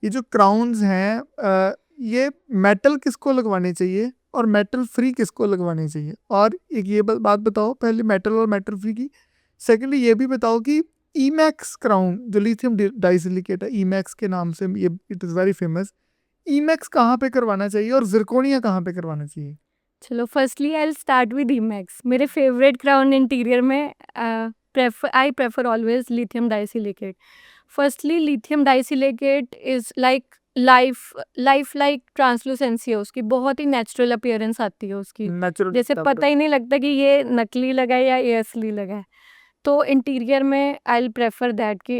ये जो क्राउन्स हैं ये मेटल किसको लगवाने चाहिए और मेटल फ्री किसको लगवाने चाहिए? और एक ये बात बताओ पहले मेटल और मेटल फ्री की। सेकेंडली ये भी बताओ कि ईमैक्स क्राउन जो लिथियम डाइसिलिकेट है ईमैक्स के नाम से, ये it is very famous, Emax कहाँ पे करवाना चाहिए और जिरकोनिया कहाँ पे करवाना चाहिए? चलो, firstly I will start with emax. मेरे फेवरेट क्राउन इंटीरियर में I prefer always lithium disilicate. Firstly lithium disilicate is like life like translucency है उसकी, बहुत ही नेचुरल अपीयरेंस आती है उसकी, नेचुरल जैसे पता ही नहीं लगता कि ये नकली लगा है या ये असली लगा है। तो इंटीरियर में आई विल प्रेफर दैट कि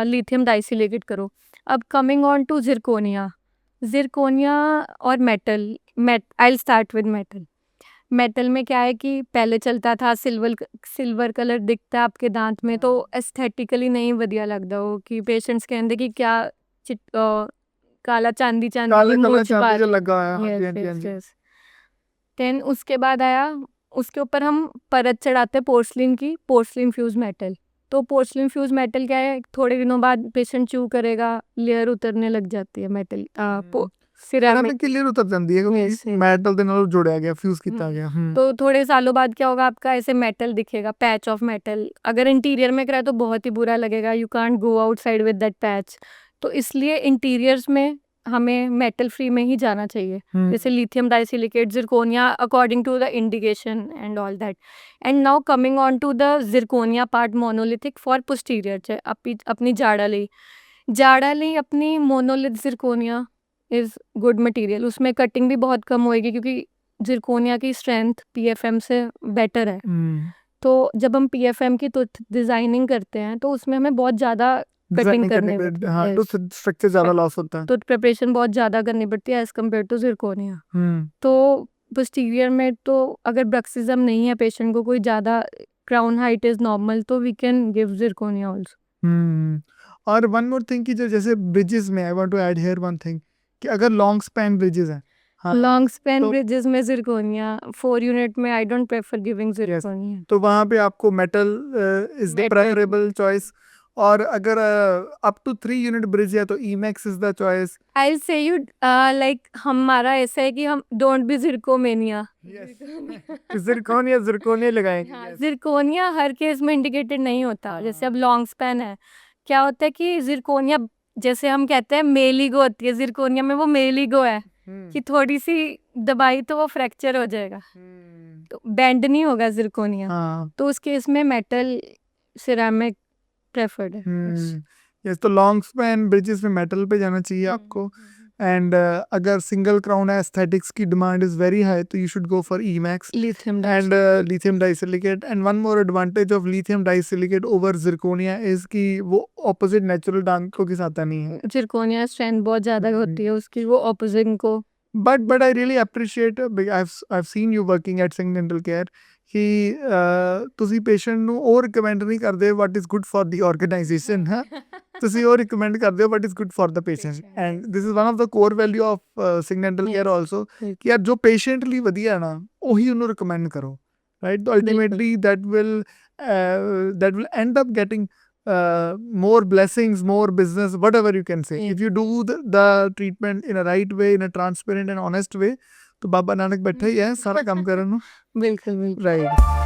लिथियम डाइसिलिकेट करो। अब कमिंग ऑन टू जिरकोनिया और metal, I will start with metal. Metal में क्या है कि पहले चलता था सिल्वर कलर दिखता है आपके दांत में, तो एस्थेटिकली नहीं बढ़िया लगता हो कि पेशेंट्स कहते कि क्या काला चांदी चांदी काला की काला मूंछ चांदी जो बाल। लगा है, हाँ जी हाँ यस जी हाँ यस जी। यस। देन उसके बाद आया, उसके ऊपर हम परत चढ़ाते हैं पोर्सलिन की, पोर्सलिन फ्यूज मेटल। तो पोर्सलिन फ्यूज मेटल क्या है, थोड़े दिनों बाद पेशेंट चू करेगा, लेयर उतरने लग जाती है मेटल सिरामिक। सिरेमिक की लेयर उतर जाती है यस क्योंकि यस। मेटल ਦੇ ਨਾਲ जुड़ਿਆ गया, फ्यूज किया गया। तो थोड़े सालों बाद क्या होगा, आपका ऐसे मेटल दिखेगा, पैच ऑफ मेटल। अगर इंटीरियर में कराए तो बहुत ही बुरा लगेगा, you can't go outside with that patch. तो इसलिए इंटीरियर्स में हमें मेटल फ्री में ही जाना चाहिए, जैसे lithium disilicate, zirconia, according to the indication and all that. And now coming on to the zirconia part, monolithic for posterior. अपनी जाड़ाली अपनी monolith zirconia is good material. उसमें कटिंग भी बहुत कम होएगी क्योंकि जिरकोनिया की स्ट्रेंथ पीएफएम से बेटर है। तो जब हम पीएफएम की टूथ डिजाइनिंग करते हैं तो उसमें हमें बहुत ज़्यादा कटिंग करनी पड़ती हाँ है। तो स्ट्रक्चर ज़्यादा लॉस होता है। टूथ प्रिपरेशन बहुत ज़्यादा करनी पड़ती है एज कम्पेयर टू जिरकोनिया। तो पोस्टीरियर में तो अगर ब्रक्सिज्म नहीं है, पेशेंट को कोई ज़्यादा, क्राउन हाइट इज नॉर्मल, तो we can give zirconia also. और वन मोर थिंग कि जो जैसे ब्रिजेस में, I want to add here one thing कि अगर लॉन्ग स्पैन ब्रिजेस हैं, हाँ लॉन्ग स्पैन तो ब्रिजेस में जिरकोनिया, 4 यूनिट में I don't prefer giving yes, zirconia. तो वहाँ पे आपको metal is the Metal. Preferable choice. और अगर अप टू 3 यूनिट ब्रिज है तो ईमैक्स इज द चॉइस। आई से यू लाइक हमारा ऐसा है कि हम डोंट बी जिरकोमेनिया। जिरकोनिया जिरकोनिया लगाएंगे, हाँ, yes. जिरकोनिया हर केस में इंडिकेटेड नहीं होता। जैसे अब लॉन्ग स्पैन है, क्या होता है कि जिरकोनिया, जैसे हम कहते हैं मेलिगो होती है, जिरकोनिया में वो मेलिगो है कि थोड़ी सी दबाई तो वो फ्रैक्चर हो जाएगा, तो बेंड नहीं होगा जिरकोनिया। हाँ तो उस केस में मेटल सिरेमिक प्रेफर्ड है। यस, तो लॉन्ग स्पैन ब्रिजेस में मेटल पे जाना चाहिए आपको। एंड अगर सिंगल क्राउन है, एस्थेटिक्स की डिमांड इज वेरी हाई, तो you should go for emax lithium and lithium disilicate. And one more advantage of lithium disilicate over zirconia is कि वो ऑपोजिट नेचुरल दांतों के साथ नहीं है। जिरकोनिया स्ट्रेंथ बहुत ज़्यादा होती है उसकी, वो ऑपोजिट को। But I really appreciate I've seen you working at Singh Dental Care ਕਿ ਤੁਸੀਂ ਪੇਸ਼ੈਂਟ ਨੂੰ ਉਹ ਰਿਕਮੈਂਡ ਨਹੀਂ ਕਰਦੇ what is good for the organization, ਹਾਂ ਤੁਸੀਂ ਉਹ ਰਿਕਮੈਂਡ ਕਰਦੇ ਹੋ what is good for the patient, and this is one of the core value of Singh Dental Care also ਕਿ ਯਾਰ ਜੋ ਪੇਸ਼ੈਂਟ ਲਈ ਵਧੀਆ ਨਾ ਉਹੀ ਉਹਨੂੰ ਰਿਕਮੈਂਡ ਕਰੋ, right? So ultimately that will end up getting more blessings, more business, whatever you can say, if you do the treatment in a right way, in a transparent and honest way, तो बाबा नानक बैठा ही है सारा काम करने, बिल्कुल बिल्कुल। right?